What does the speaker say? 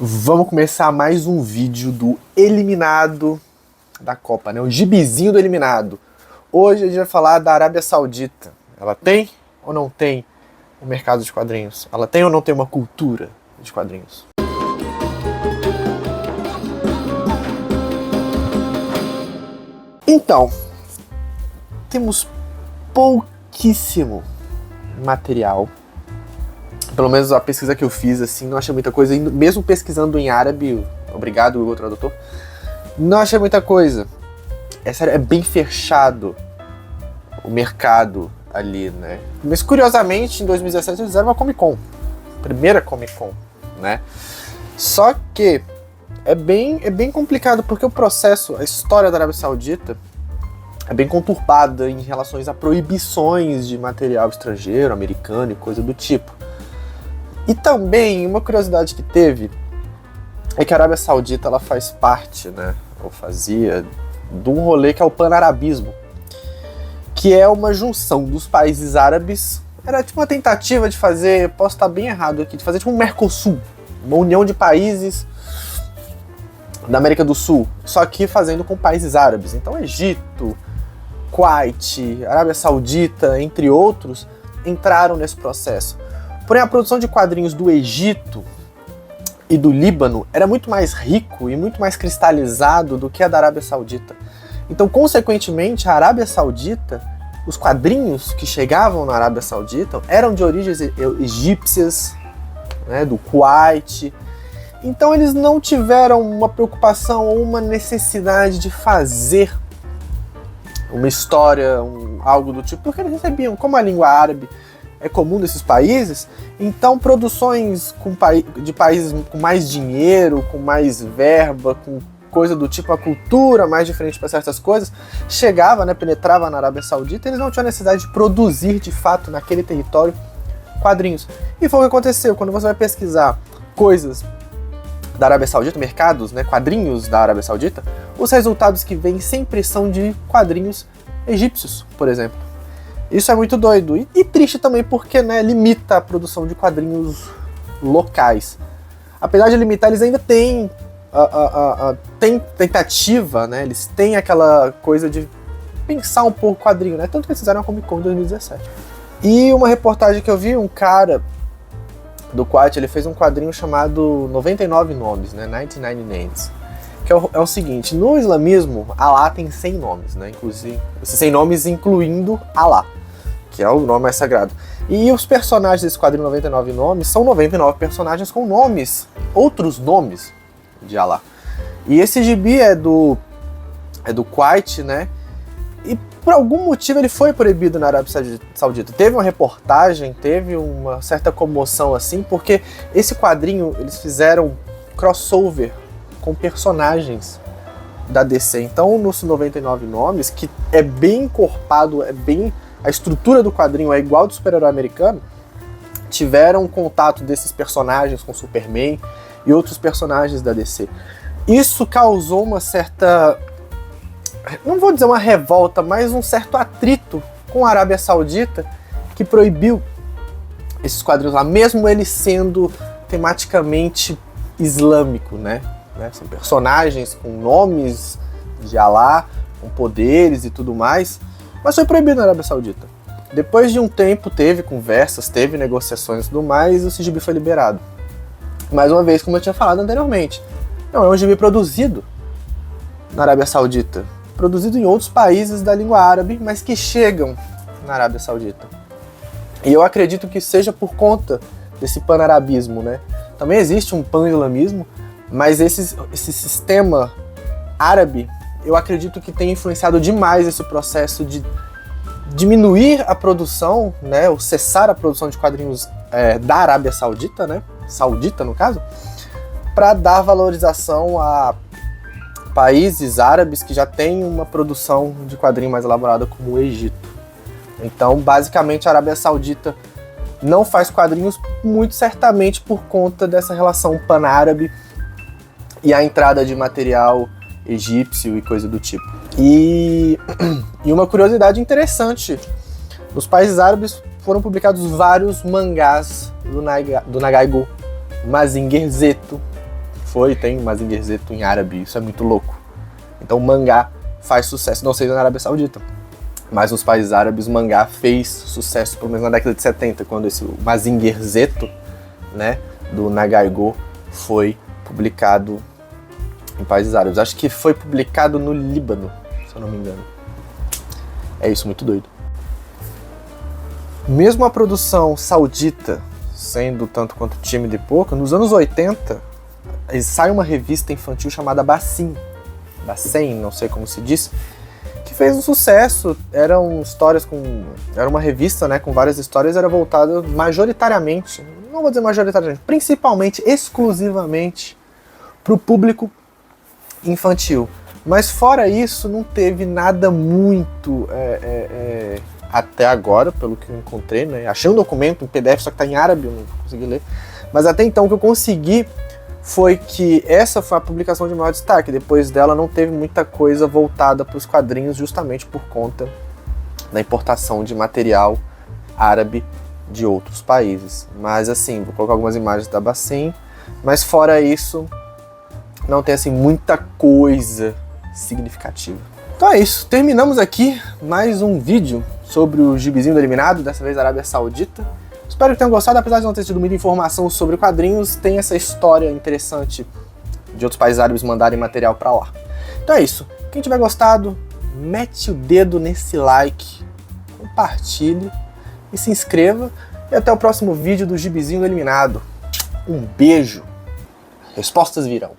Vamos começar mais um vídeo do eliminado da Copa, né? O gibizinho do eliminado. Hoje a gente vai falar da Arábia Saudita. Ela tem ou não tem um mercado de quadrinhos? Ela tem ou não tem uma cultura de quadrinhos? Então, temos pouquíssimo material. Pelo menos a pesquisa que eu fiz, assim, não achei muita coisa. Mesmo pesquisando em árabe, obrigado, Google Tradutor, não achei muita coisa. É sério, é bem fechado o mercado ali, né? Mas curiosamente, em 2017 eles fizeram uma Comic Con. Primeira Comic Con, né? Só que é bem complicado, porque o processo, a história da Arábia Saudita é bem conturbada em relação a proibições de material estrangeiro, americano e coisa do tipo. E também, uma curiosidade que teve é que a Arábia Saudita ela faz parte, né, ou fazia, de um rolê que é o panarabismo, que é uma junção dos países árabes. Era tipo uma tentativa de fazer, posso estar bem errado aqui, de fazer tipo um Mercosul, uma união de países da América do Sul, só que fazendo com países árabes. Então Egito, Kuwait, Arábia Saudita, entre outros, entraram nesse processo. Porém, a produção de quadrinhos do Egito e do Líbano era muito mais rico e muito mais cristalizado do que a da Arábia Saudita. Então, consequentemente, a Arábia Saudita, os quadrinhos que chegavam na Arábia Saudita eram de origens egípcias, né, do Kuwait. Então, eles não tiveram uma preocupação ou uma necessidade de fazer uma história, algo do tipo, porque eles recebiam, como a língua árabe é comum nesses países, então produções de países com mais dinheiro, com mais verba, com coisa do tipo, a cultura mais diferente para certas coisas, chegava, né, penetrava na Arábia Saudita, eles não tinham necessidade de produzir de fato naquele território quadrinhos. E foi o que aconteceu, quando você vai pesquisar coisas da Arábia Saudita, mercados, né, quadrinhos da Arábia Saudita, os resultados que vêm sempre são de quadrinhos egípcios, por exemplo. Isso é muito doido e triste também porque, né, limita a produção de quadrinhos locais. Apesar de limitar, eles ainda têm tem tentativa, né, eles têm aquela coisa de pensar um pouco o quadrinho, né, tanto que eles fizeram a Comic Con em 2017. E uma reportagem que eu vi, um cara do Kuwait, ele fez um quadrinho chamado 99 Nomes, né, 99 Names. Que é o seguinte, no islamismo, Alá tem 100 nomes, né, inclusive, esses 100 nomes incluindo Alá, que é o nome mais sagrado. E os personagens desse quadrinho 99 Nomes são 99 personagens com nomes, outros nomes de Alá. E esse gibi é do Kuwait, né, e por algum motivo ele foi proibido na Arábia Saudita. Teve uma reportagem, teve uma certa comoção assim, porque esse quadrinho eles fizeram crossover com personagens da DC. Então, nos 99 Nomes, que é bem encorpado, a estrutura do quadrinho é igual do super-herói americano, tiveram contato desses personagens com Superman e outros personagens da DC. Isso causou uma certa, não vou dizer uma revolta, mas um certo atrito com a Arábia Saudita, que proibiu esses quadrinhos lá, mesmo ele sendo tematicamente islâmico, né? São personagens com nomes de Alá, com poderes e tudo mais, mas foi proibido na Arábia Saudita. Depois de um tempo teve conversas, teve negociações e tudo mais, e o gibi foi liberado. Mais uma vez, como eu tinha falado anteriormente, não é um gibi produzido na Arábia Saudita, produzido em outros países da língua árabe, mas que chegam na Arábia Saudita. E eu acredito que seja por conta desse panarabismo, né? Também existe um pan-islamismo, mas esse sistema árabe, eu acredito que tem influenciado demais esse processo de diminuir a produção, né, ou cessar a produção de quadrinhos da Arábia Saudita, né, saudita no caso, para dar valorização a países árabes que já têm uma produção de quadrinho mais elaborada, como o Egito. Então, basicamente, a Arábia Saudita não faz quadrinhos muito certamente por conta dessa relação pan-árabe e a entrada de material egípcio e coisa do tipo. E uma curiosidade interessante, nos países árabes foram publicados vários mangás do Nagaigo Mazinger Z, tem Mazinger Z em árabe, isso é muito louco. Então o mangá faz sucesso, não sei na Arábia Saudita, mas nos países árabes o mangá fez sucesso, pelo menos na década de 70, quando esse Mazinger Z, né, do Nagai-go, foi publicado em países árabes. Acho que foi publicado no Líbano, se eu não me engano. É isso, muito doido. Mesmo a produção saudita sendo tanto quanto tímida e pouca, nos anos 80 sai uma revista infantil chamada Bassin, não sei como se diz, que fez um sucesso. Eram histórias era uma revista, né, com várias histórias, era voltada majoritariamente, não vou dizer majoritariamente, principalmente, exclusivamente para o público infantil. Mas fora isso, não teve nada muito até agora, pelo que eu encontrei, né? Achei um documento em PDF, só que tá em árabe, eu não consegui ler. Mas até então o que eu consegui foi que essa foi a publicação de maior destaque. Depois dela não teve muita coisa voltada para os quadrinhos, justamente por conta da importação de material árabe de outros países. Mas assim, vou colocar algumas imagens da Bassin, mas fora isso, não tem assim muita coisa significativa. Então é isso, terminamos aqui mais um vídeo sobre o gibizinho do Eliminado, dessa vez Arábia Saudita. Espero que tenham gostado, apesar de não ter tido muita informação sobre quadrinhos, tem essa história interessante de outros países árabes mandarem material pra lá. Então é isso, quem tiver gostado, mete o dedo nesse like, compartilhe e se inscreva. E até o próximo vídeo do Gibizinho do Eliminado. Um beijo, respostas virão.